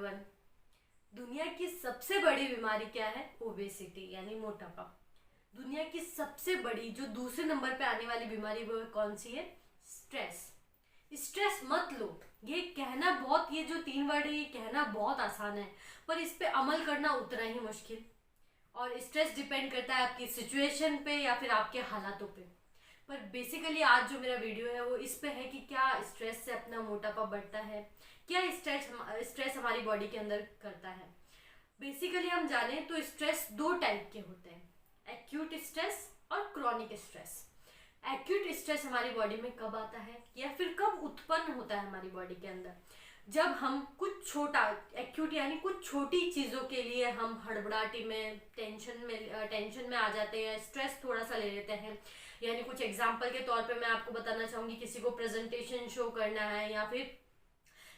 One. दुनिया की सबसे बड़ी बीमारी क्या है? ओबेसिटी यानी मोटापा। दुनिया की सबसे बड़ी जो दूसरे नंबर पे आने वाली बीमारी वो कौन सी है? स्ट्रेस। स्ट्रेस मत लो, ये कहना बहुत, ये जो 3 वर्ड है ये कहना बहुत आसान है, पर इस पे अमल करना उतना ही मुश्किल। और स्ट्रेस डिपेंड करता है आपकी सिचुएशन पे या फिर आपके हालातों पे। पर बेसिकली आज जो मेरा वीडियो है वो इस पे है कि क्या स्ट्रेस से अपना मोटापा बढ़ता है, क्या स्ट्रेस हमारी बॉडी के अंदर करता है। बेसिकली हम जाने तो स्ट्रेस 2 टाइप के होते हैं, एक्यूट स्ट्रेस और क्रॉनिक स्ट्रेस। एक्यूट स्ट्रेस हमारी बॉडी में कब आता है या फिर कब उत्पन्न होता है हमारी बॉडी के अंदर? जब हम कुछ छोटा, एक्यूट यानी कुछ छोटी चीज़ों के लिए हम हड़बड़ाहटी में, टेंशन में आ जाते हैं, स्ट्रेस थोड़ा सा ले लेते हैं। यानी कुछ एग्जाम्पल के तौर पे मैं आपको बताना चाहूँगी, किसी को प्रेजेंटेशन शो करना है या फिर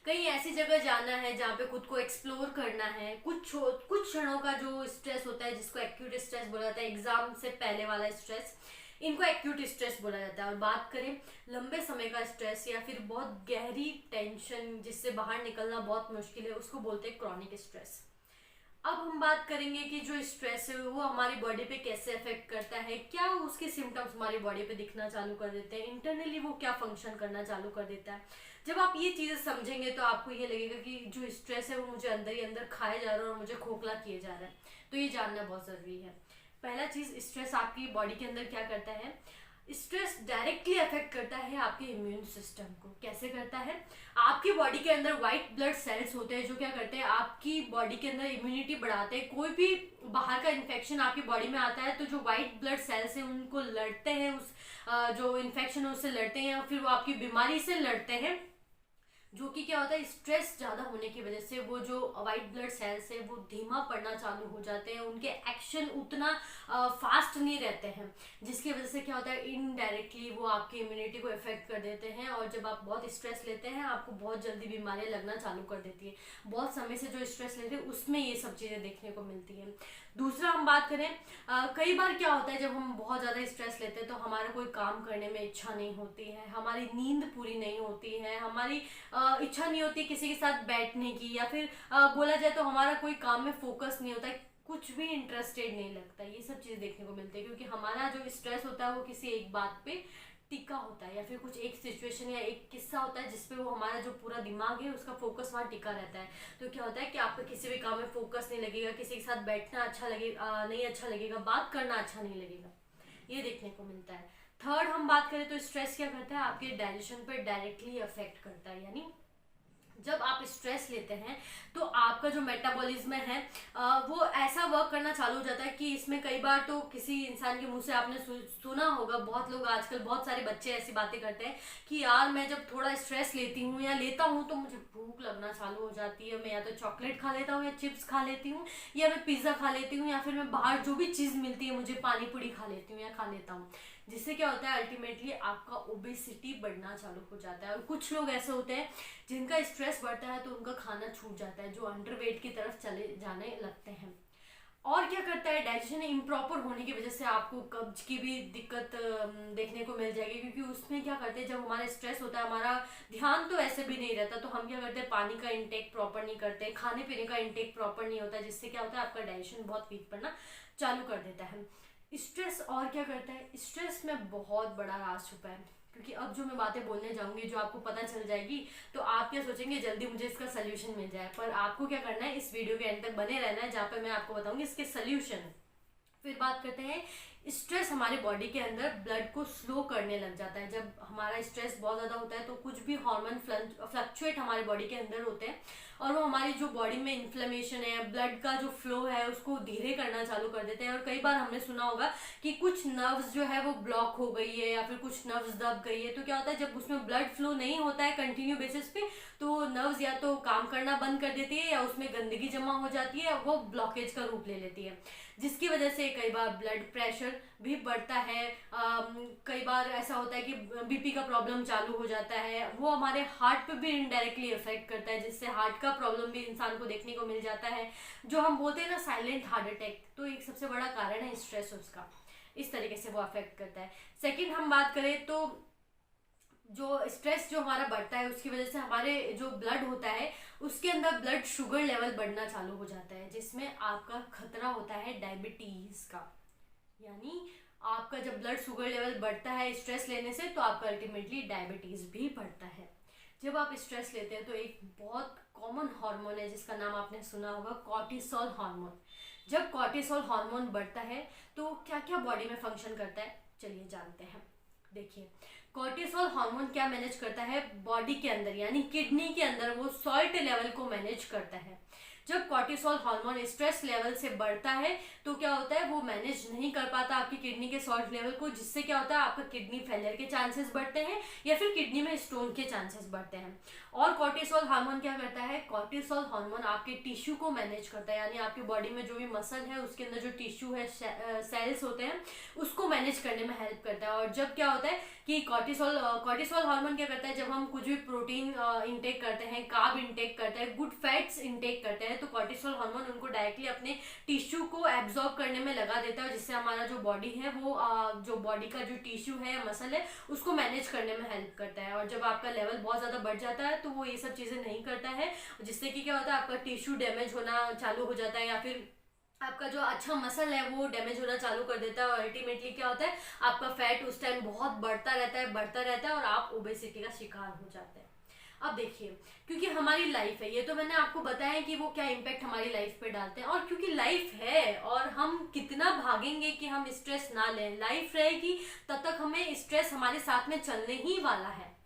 कहीं ऐसी जगह जाना है जहाँ पे खुद को एक्सप्लोर करना है, कुछ क्षणों का जो स्ट्रेस होता है जिसको एक्यूट स्ट्रेस बोला जाता है, एग्जाम से पहले वाला स्ट्रेस, इनको एक्यूट स्ट्रेस बोला जाता है। और बात करें लंबे समय का स्ट्रेस या फिर बहुत गहरी टेंशन जिससे बाहर निकलना बहुत मुश्किल है, उसको बोलते हैं क्रॉनिक स्ट्रेस। अब हम बात करेंगे कि जो स्ट्रेस है वो हमारी बॉडी पे कैसे अफेक्ट करता है, क्या उसके सिम्टम्स हमारी बॉडी पे दिखना चालू कर देते हैं, इंटरनली वो क्या फंक्शन करना चालू कर देता है। जब आप ये चीज़ें समझेंगे तो आपको ये लगेगा कि जो स्ट्रेस है वो मुझे अंदर ही अंदर खाया जा रहा है और मुझे खोखला किए जा रहा है। तो ये जानना बहुत ज़रूरी है। पहला चीज़, स्ट्रेस आपकी बॉडी के अंदर क्या करता है? स्ट्रेस डायरेक्टली अफेक्ट करता है आपके इम्यून सिस्टम को। कैसे करता है? आपकी बॉडी के अंदर वाइट ब्लड सेल्स होते हैं जो क्या करते हैं, आपकी बॉडी के अंदर इम्यूनिटी बढ़ाते हैं। कोई भी बाहर का इन्फेक्शन आपकी बॉडी में आता है तो जो वाइट ब्लड सेल्स हैं उनको लड़ते हैं, उस जो इन्फेक्शन है उससे लड़ते हैं, या फिर वो आपकी बीमारी से लड़ते हैं। जो कि क्या होता है, स्ट्रेस ज़्यादा होने की वजह से वो जो वाइट ब्लड सेल्स है वो धीमा पड़ना चालू हो जाते हैं, उनके एक्शन उतना फास्ट नहीं रहते हैं, जिसकी वजह से क्या होता है, इनडायरेक्टली वो आपकी इम्यूनिटी को इफेक्ट कर देते हैं। और जब आप बहुत स्ट्रेस लेते हैं आपको बहुत जल्दी बीमारियां लगना चालू कर देती है। बहुत समय से जो स्ट्रेस लेते हैं उसमें ये सब चीज़ें देखने को मिलती हैं। दूसरा हम बात करें, कई बार क्या होता है जब हम बहुत ज़्यादा स्ट्रेस लेते हैं तो हमारा कोई काम करने में इच्छा नहीं होती है, हमारी नींद पूरी नहीं होती है, हमारी इच्छा नहीं होती किसी के साथ बैठने की, या फिर बोला जाए तो हमारा कोई काम में फोकस नहीं होता, कुछ भी इंटरेस्टेड नहीं लगता। ये सब चीज़ देखने को मिलती है क्योंकि हमारा जो स्ट्रेस होता है वो किसी एक बात पे टिका होता है, या फिर कुछ एक सिचुएशन या एक किस्सा होता है जिसपे वो हमारा जो पूरा दिमाग है उसका फोकस वहाँ टिका रहता है। तो क्या होता है कि आपको किसी भी काम में फोकस नहीं लगेगा, किसी के साथ बैठना अच्छा लगेगा नहीं, अच्छा लगेगा, बात करना अच्छा नहीं लगेगा, ये देखने को मिलता है। थर्ड हम बात करें तो स्ट्रेस क्या करता है, आपके डाइजेशन पर डायरेक्टली अफेक्ट करता है। यानी जब आप स्ट्रेस लेते हैं तो आपका जो मेटाबॉलिज्म है वो ऐसा वर्क करना चालू हो जाता है कि इसमें कई बार तो किसी इंसान के मुंह से आपने सुना होगा, बहुत लोग आजकल, बहुत सारे बच्चे ऐसी बातें करते हैं कि यार मैं जब थोड़ा स्ट्रेस लेती हूँ या लेता हूँ तो मुझे भूख लगना चालू हो जाती है, मैं या तो चॉकलेट खा लेता हूँ या चिप्स खा लेती हूँ या मैं पिज़्ज़ा खा लेती हूँ या फिर मैं बाहर जो भी चीज़ मिलती है मुझे पानी पूरी खा लेती हूँ या खा लेता हूँ। जिससे क्या होता है, अल्टीमेटली आपका ओबेसिटी बढ़ना चालू हो जाता है। और कुछ लोग ऐसे होते हैं जिनका स्ट्रेस बढ़ता है तो उनका खाना छूट जाता है, जो अंडरवेट की तरफ चले जाने लगते हैं। और क्या करता है, डाइजेशन इम्प्रॉपर होने की वजह से आपको कब्ज की भी दिक्कत देखने को मिल जाएगी, क्योंकि उसमें क्या करते हैं, जब हमारा स्ट्रेस होता है हमारा ध्यान तो ऐसे भी नहीं रहता, तो हम क्या करते हैं, पानी का इंटेक प्रॉपर नहीं करते, खाने पीने का इंटेक प्रॉपर नहीं होता, जिससे क्या होता है आपका डाइजेशन बहुत वीक पड़ना चालू कर देता है। स्ट्रेस और क्या करता है, स्ट्रेस में बहुत बड़ा राज छुपा है, क्योंकि अब जो मैं बातें बोलने जाऊंगी जो आपको पता चल जाएगी तो आप क्या सोचेंगे, जल्दी मुझे इसका सल्यूशन मिल जाए। पर आपको क्या करना है, इस वीडियो के एंड तक बने रहना है जहाँ पे मैं आपको बताऊंगी इसके सल्यूशन। फिर बात करते हैं, स्ट्रेस हमारे बॉडी के अंदर ब्लड को स्लो करने लग जाता है। जब हमारा स्ट्रेस बहुत ज़्यादा होता है तो कुछ भी हार्मोन फ्लक्चुएट हमारे बॉडी के अंदर होते हैं और वो हमारी जो बॉडी में इन्फ्लेमेशन है, ब्लड का जो फ्लो है उसको धीरे करना चालू कर देते हैं। और कई बार हमने सुना होगा कि कुछ नर्व्स जो है वो ब्लॉक हो गई है या फिर कुछ नर्व्स दब गई है, तो क्या होता है जब उसमें ब्लड फ्लो नहीं होता है कंटिन्यू बेसिस पे तो नर्व्स या तो काम करना बंद कर देती है या उसमें गंदगी जमा हो जाती है, वो ब्लॉकेज का रूप ले लेती है, जिसकी वजह से कई बार ब्लड प्रेशर भी बढ़ता है। कई बार ऐसा होता है कि बीपी का प्रॉब्लम चालू हो जाता है, वो हमारे हार्ट पे भी इनडायरेक्टली इफेक्ट करता है, जिससे हार्ट का प्रॉब्लम भी इंसान को देखने को मिल जाता है, जो हम बोलते हैं ना साइलेंट हार्ट अटैक। तो एक सबसे बड़ा कारण है स्ट्रेस, उसका इस तरीके से वो अफेक्ट करता है। सेकेंड हम बात करें तो जो स्ट्रेस जो हमारा बढ़ता है उसकी वजह से हमारे जो ब्लड होता है उसके अंदर ब्लड शुगर लेवल बढ़ना चालू हो जाता है, जिसमें आपका खतरा होता है डायबिटीज का। यानी आपका जब ब्लड शुगर लेवल बढ़ता है स्ट्रेस लेने से, तो आपका अल्टीमेटली डायबिटीज भी बढ़ता है। जब आप स्ट्रेस लेते हैं तो एक बहुत कॉमन हार्मोन है जिसका नाम आपने सुना होगा, कॉर्टिसोल हार्मोन। जब कॉर्टिसोल हार्मोन बढ़ता है तो क्या क्या बॉडी में फंक्शन करता है, चलिए जानते हैं। देखिए, कॉर्टिसोल हार्मोन क्या मैनेज करता है बॉडी के अंदर, यानी किडनी के अंदर वो सॉल्ट लेवल को मैनेज करता है। जब कॉर्टिसोल हार्मोन स्ट्रेस लेवल से बढ़ता है तो क्या होता है, वो मैनेज नहीं कर पाता आपकी किडनी के सॉल्ट लेवल को, जिससे क्या होता है आपका किडनी फेलियर के चांसेस बढ़ते हैं या फिर किडनी में स्टोन के चांसेस बढ़ते हैं। और कॉर्टिसोल हार्मोन क्या करता है, कॉर्टिसोल हार्मोन आपके टिश्यू को मैनेज करता है, यानी आपकी बॉडी में जो भी मसल है उसके अंदर जो टिश्यू है, सेल्स होते हैं, उसको मैनेज करने में हेल्प करता है। और जब क्या होता है कि कॉर्टिसोल हार्मोन क्या करता है, जब हम कुछ भी प्रोटीन इंटेक करते हैं, कार्ब इंटेक करते हैं, गुड फैट्स इंटेक करते हैं, तो कॉर्टिसोल हार्मोन उनको डायरेक्टली अपने टिश्यू को एब्जॉर्ब करने में लगा देता है, जिससे हमारा जो बॉडी है वो जो बॉडी का जो टिश्यू है या मसल है उसको मैनेज करने में हेल्प करता है। और जब आपका लेवल बहुत ज्यादा बढ़ जाता है तो वो ये सब चीजें नहीं करता है, जिससे कि क्या होता है आपका टिश्यू डैमेज होना चालू हो जाता है, या फिर आपका जो अच्छा मसल है वो डैमेज होना चालू कर देता है। और अल्टीमेटली क्या होता है, आपका फैट उस टाइम बहुत बढ़ता रहता है और आप ओबेसिटी का शिकार हो जाते हैं। अब देखिए, क्योंकि हमारी लाइफ है, ये तो मैंने आपको बताया कि वो क्या इम्पैक्ट हमारी लाइफ पे डालते हैं, और क्योंकि लाइफ है और हम कितना भागेंगे कि हम स्ट्रेस ना लें, लाइफ रहेगी तब तक हमें स्ट्रेस हमारे साथ में चलने ही वाला है।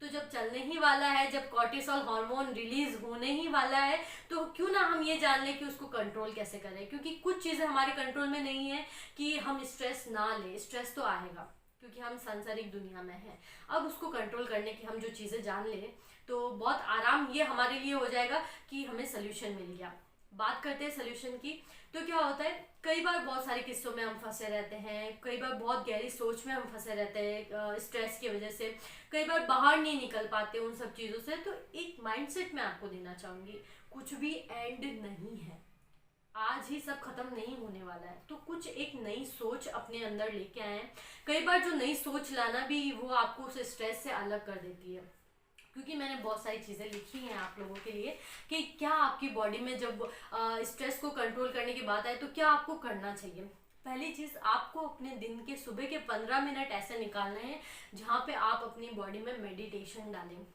तो जब चलने ही वाला है, जब कॉर्टिसोल हार्मोन रिलीज होने ही वाला है, तो क्यों ना हम ये जान लें कि उसको कंट्रोल कैसे करें। क्योंकि कुछ चीजें हमारे कंट्रोल में नहीं है कि हम स्ट्रेस ना लें, स्ट्रेस तो आएगा क्योंकि हम सांसारिक दुनिया में हैं। अब उसको कंट्रोल करने की हम जो चीजें जान लें तो बहुत आराम ये हमारे लिए हो जाएगा कि हमें सोल्यूशन मिल गया। बात करते हैं सोल्यूशन की, तो क्या होता है, कई बार बहुत सारे किस्सों में हम फंसे रहते हैं, कई बार बहुत गहरी सोच में हम फंसे रहते हैं स्ट्रेस की वजह से, कई बार बाहर नहीं निकल पाते उन सब चीज़ों से। तो एक माइंडसेट मैं आपको देना चाहूँगी, कुछ भी एंड नहीं है, आज ही सब खत्म नहीं होने वाला है, तो कुछ एक नई सोच अपने अंदर लेके आए। कई बार जो नई सोच लाना भी वो आपको उस स्ट्रेस से अलग कर देती है। क्योंकि मैंने बहुत सारी चीज़ें लिखी हैं आप लोगों के लिए कि क्या आपकी बॉडी में जब स्ट्रेस को कंट्रोल करने की बात आए तो क्या आपको करना चाहिए। पहली चीज़, आपको अपने दिन के सुबह के 15 मिनट ऐसे निकालने हैं जहाँ पे आप अपनी बॉडी में मेडिटेशन डालें।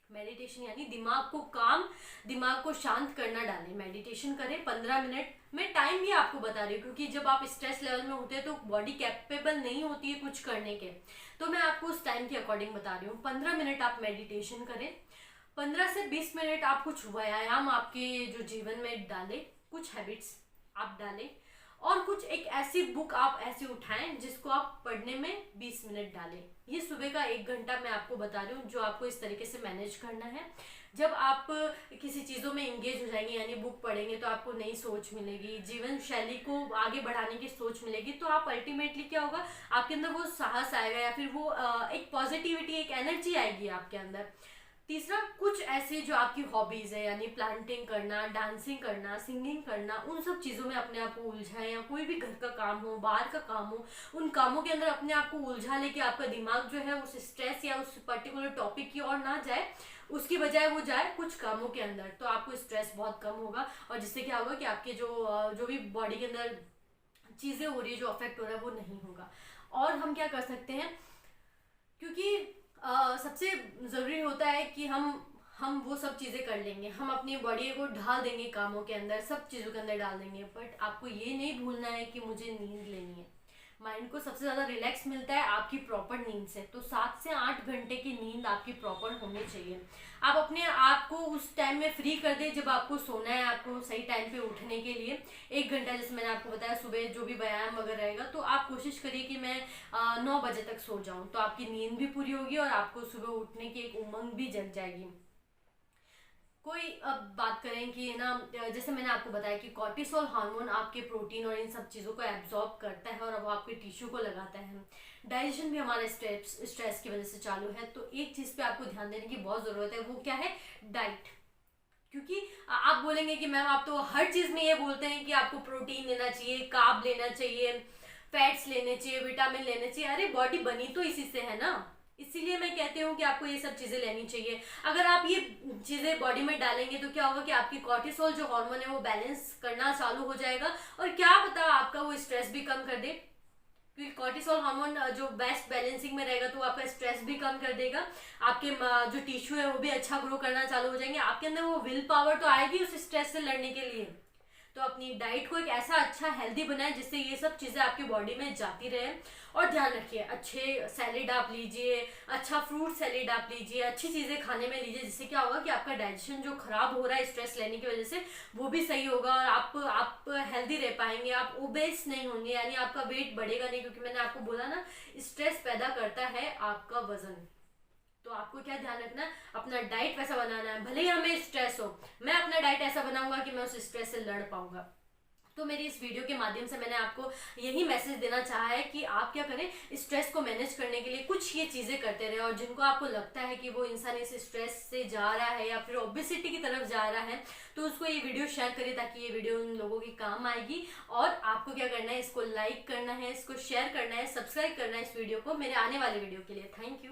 मेडिटेशन यानी दिमाग को शांत करना डालें, मेडिटेशन करें 15 मिनट में। टाइम भी आपको बता रही हूँ क्योंकि जब आप स्ट्रेस लेवल में होते हैं तो बॉडी कैपेबल नहीं होती है कुछ करने के, तो मैं आपको उस टाइम के अकॉर्डिंग बता रही हूँ। 15 मिनट आप मेडिटेशन करें, 15 से 20 मिनट आप कुछ व्यायाम आपके जो जीवन में डालें, कुछ हैबिट्स आप डालें, और कुछ एक ऐसी बुक आप ऐसी उठाएं जिसको आप पढ़ने में 20 मिनट डालें। ये सुबह का 1 घंटा मैं आपको बता रही हूँ जो आपको इस तरीके से मैनेज करना है। जब आप किसी चीज़ों में इंगेज हो जाएंगे यानी बुक पढ़ेंगे तो आपको नई सोच मिलेगी, जीवन शैली को आगे बढ़ाने की सोच मिलेगी, तो आप अल्टीमेटली क्या होगा, आपके अंदर वो साहस आएगा या फिर वो एक पॉजिटिविटी, एक एनर्जी आएगी आपके अंदर। तीसरा, कुछ ऐसे जो आपकी हॉबीज है यानी प्लांटिंग करना, डांसिंग करना, सिंगिंग करना, उन सब चीज़ों में अपने आप को उलझाएं, या कोई भी घर का काम हो, बाहर का काम हो, उन कामों के अंदर अपने आप को उलझा लेके आपका दिमाग जो है उस स्ट्रेस या उस पर्टिकुलर टॉपिक की ओर ना जाए, उसकी बजाय वो जाए कुछ कामों के अंदर, तो आपको स्ट्रेस बहुत कम होगा। और जिससे क्या होगा कि आपके जो भी बॉडी के अंदर चीज़ें हो रही है, जो अफेक्ट हो रहा है वो नहीं होगा। और हम क्या कर सकते हैं, क्योंकि सबसे ज़रूरी होता है कि हम वो सब चीज़ें कर लेंगे, हम अपनी बॉडी को ढाल देंगे कामों के अंदर, सब चीज़ों के अंदर डाल देंगे, बट आपको ये नहीं भूलना है कि मुझे नींद लेनी है। माइंड को सबसे ज़्यादा रिलैक्स मिलता है आपकी प्रॉपर नींद से, तो 7 से 8 घंटे की नींद आपकी प्रॉपर होनी चाहिए। आप अपने आप को उस टाइम में फ्री कर दे जब आपको सोना है, आपको सही टाइम पे उठने के लिए 1 घंटा, जैसे मैंने आपको बताया सुबह जो भी व्यायाम वगैरह रहेगा, तो आप कोशिश करिए कि मैं 9 बजे तक सो जाऊं, तो आपकी नींद भी पूरी होगी और आपको सुबह उठने की एक उमंग भी जग जाएगी। कोई अब बात करें कि ना, जैसे मैंने आपको बताया कि कॉर्टिसोल हार्मोन आपके प्रोटीन और इन सब चीज़ों को एब्जॉर्ब करता है और वो आपके टिश्यू को लगाता है। डाइजेशन भी हमारे स्ट्रेस की वजह से चालू है, तो एक चीज़ पे आपको ध्यान देने की बहुत ज़रूरत है, वो क्या है, डाइट। क्योंकि आप बोलेंगे कि मैम आप तो हर चीज़ में ये बोलते हैं कि आपको प्रोटीन लेना चाहिए, कार्ब लेना चाहिए, फैट्स लेने चाहिए, विटामिन लेने चाहिए। अरे बॉडी बनी तो इसी से है ना, इसीलिए मैं कहती हूँ कि आपको ये सब चीजें लेनी चाहिए। अगर आप ये चीजें बॉडी में डालेंगे तो क्या होगा कि आपकी कॉर्टिसोल जो हार्मोन है वो बैलेंस करना चालू हो जाएगा, और क्या पता आपका वो स्ट्रेस भी कम कर दे, क्योंकि कॉर्टिसोल हार्मोन जो बेस्ट बैलेंसिंग में रहेगा तो आपका स्ट्रेस भी कम कर देगा, आपके जो टिश्यू है वो भी अच्छा ग्रो करना चालू हो जाएंगे, आपके अंदर वो विल पावर तो आएगी उस स्ट्रेस से लड़ने के लिए। तो अपनी डाइट को एक ऐसा अच्छा हेल्दी बनाए जिससे ये सब चीज़ें आपकी बॉडी में जाती रहे। और ध्यान रखिए, अच्छे सैलेड आप लीजिए, अच्छा फ्रूट सैलेड आप लीजिए, अच्छी चीज़ें खाने में लीजिए, जिससे क्या होगा कि आपका डाइजेशन जो खराब हो रहा है स्ट्रेस लेने की वजह से वो भी सही होगा, और आप हेल्दी रह पाएंगे, आप ओबेस नहीं होंगे, यानी आपका वेट बढ़ेगा नहीं, क्योंकि मैंने आपको बोला ना स्ट्रेस पैदा करता है आपका वजन। तो आपको क्या ध्यान रखना है, अपना डाइट वैसा बनाना है, भले ही हमें स्ट्रेस हो, मैं अपना डाइट ऐसा बनाऊंगा कि मैं उस स्ट्रेस से लड़ पाऊंगा। तो मेरी इस वीडियो के माध्यम से मैंने आपको यही मैसेज देना चाहा है कि आप क्या करें, स्ट्रेस को मैनेज करने के लिए कुछ ये चीज़ें करते रहे, और जिनको आपको लगता है कि वो इंसान इस स्ट्रेस से जा रहा है या फिर ओबेसिटी की तरफ जा रहा है, तो उसको ये वीडियो शेयर करिए ताकि ये वीडियो उन लोगों के काम आएगी। और आपको क्या करना है, इसको लाइक करना है, इसको शेयर करना है, सब्सक्राइब करना है इस वीडियो को मेरे आने वाले वीडियो के लिए। Thank you.